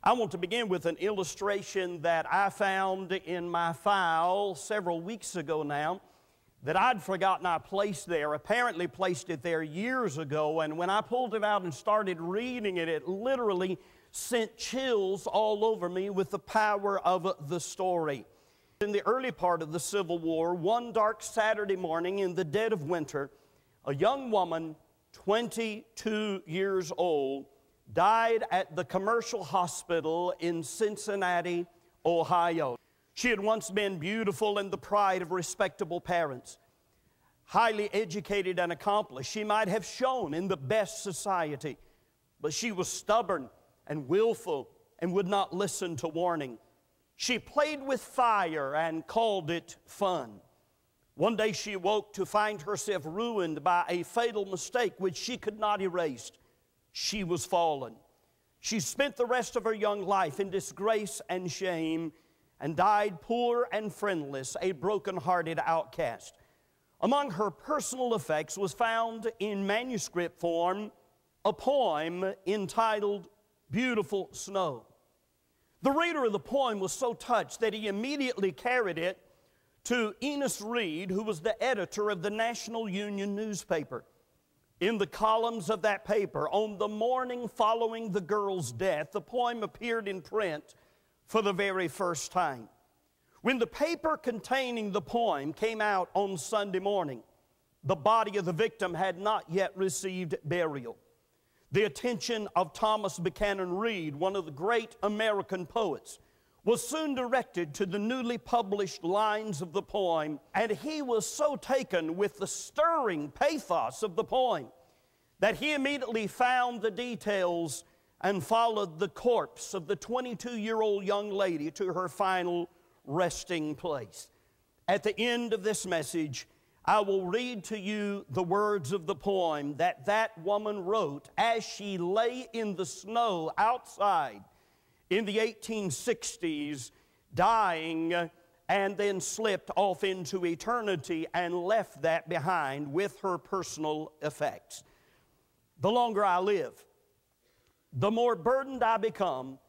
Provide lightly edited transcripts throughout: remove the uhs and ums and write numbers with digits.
I want to begin with an illustration that I found in my file several weeks ago now that I'd forgotten I placed there. Apparently placed it there years ago, and when I pulled it out and started reading it, it literally sent chills all over me with the power of the story. In the early part of the Civil War, one dark Saturday morning in the dead of winter, a young woman, 22 years old, died at the commercial hospital in Cincinnati, Ohio. She had once been beautiful and the pride of respectable parents, highly educated and accomplished. She might have shone in the best society, but she was stubborn and willful and would not listen to warning. She played with fire and called it fun. One day she woke to find herself ruined by a fatal mistake which she could not erase. She was fallen. She spent the rest of her young life in disgrace and shame and died poor and friendless, a broken-hearted outcast. Among her personal effects was found in manuscript form a poem entitled Beautiful Snow. The reader of the poem was so touched that he immediately carried it to Enos Reed, who was the editor of the National Union newspaper. In the columns of that paper, on the morning following the girl's death, the poem appeared in print for the very first time. When the paper containing the poem came out on Sunday morning, the body of the victim had not yet received burial. The attention of Thomas Buchanan Reed, one of the great American poets, was soon directed to the newly published lines of the poem, and he was so taken with the stirring pathos of the poem that he immediately found the details and followed the corpse of the 22-year-old young lady to her final resting place. At the end of this message, I will read to you the words of the poem that woman wrote as she lay in the snow outside in the 1860s, dying, and then slipped off into eternity and left that behind with her personal effects. The longer I live, the more burdened I become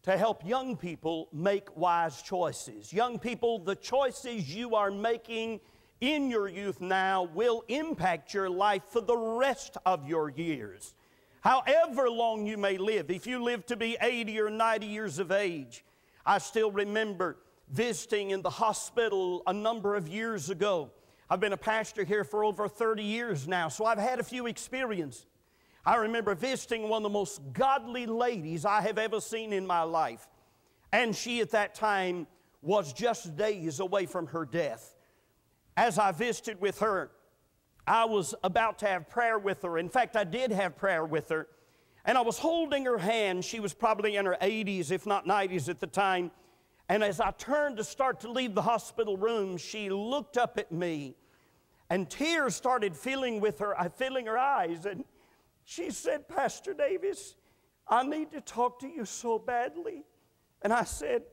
to help young people make wise choices. Young people, the choices you are making in your youth now will impact your life for the rest of your years. However long you may live, if you live to be 80 or 90 years of age, I still remember visiting in the hospital a number of years ago. I've been a pastor here for over 30 years now, so I've had a few experiences. I remember visiting one of the most godly ladies I have ever seen in my life, and she at that time was just days away from her death. As I visited with her, I was about to have prayer with her. In fact, I did have prayer with her. And I was holding her hand. She was probably in her 80s, if not 90s at the time. And as I turned to start to leave the hospital room, she looked up at me. And tears started filling her eyes. And she said, "Pastor Davis, I need to talk to you so badly." And I said,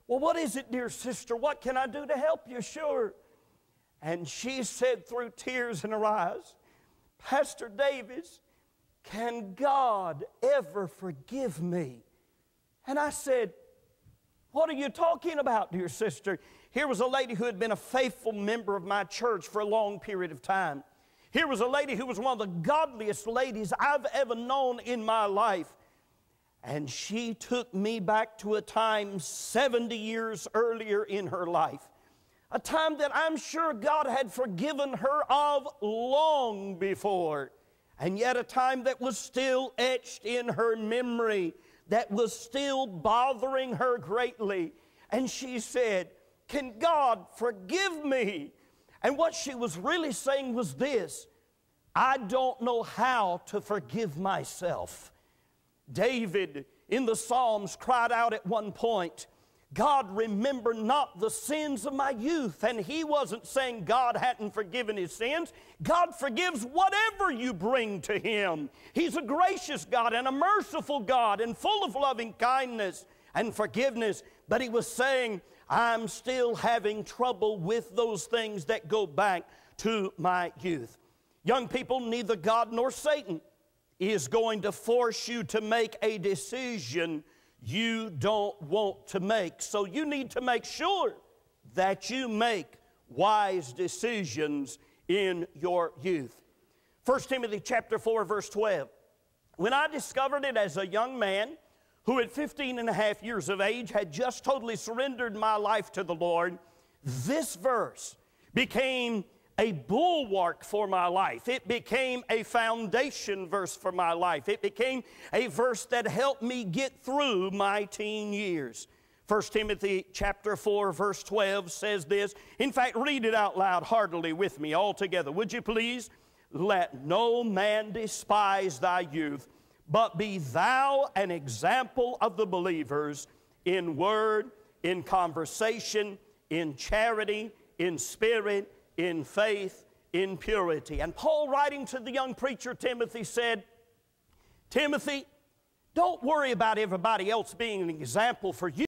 "Well, what is it, dear sister? What can I do to help you?" "Sure." And she said through tears in her eyes, "Pastor Davis, can God ever forgive me?" And I said, "What are you talking about, dear sister?" Here was a lady who had been a faithful member of my church for a long period of time. Here was a lady who was one of the godliest ladies I've ever known in my life. And she took me back to a time 70 years earlier in her life. A time that I'm sure God had forgiven her of long before, and yet a time that was still etched in her memory, that was still bothering her greatly. And she said, "Can God forgive me?" And what she was really saying was this: "I don't know how to forgive myself." David in the Psalms cried out at one point, "God, remember not the sins of my youth." And he wasn't saying God hadn't forgiven his sins. God forgives whatever you bring to him. He's a gracious God and a merciful God and full of loving kindness and forgiveness. But he was saying, I'm still having trouble with those things that go back to my youth. Young people, neither God nor Satan is going to force you to make a decision you don't want to make. So you need to make sure that you make wise decisions in your youth. 1 Timothy chapter 4, verse 12. When I discovered it as a young man who at 15 and a half years of age had just totally surrendered my life to the Lord, this verse became a bulwark for my life. It became a foundation verse for my life. It became a verse that helped me get through my teen years. 1 Timothy chapter 4, verse 12 says this. In fact, read it out loud heartily with me all together. Would you please? Let no man despise thy youth, but be thou an example of the believers in word, in conversation, in charity, in spirit, in faith, in purity. And Paul, writing to the young preacher Timothy, said, Timothy, don't worry about everybody else being an example for you.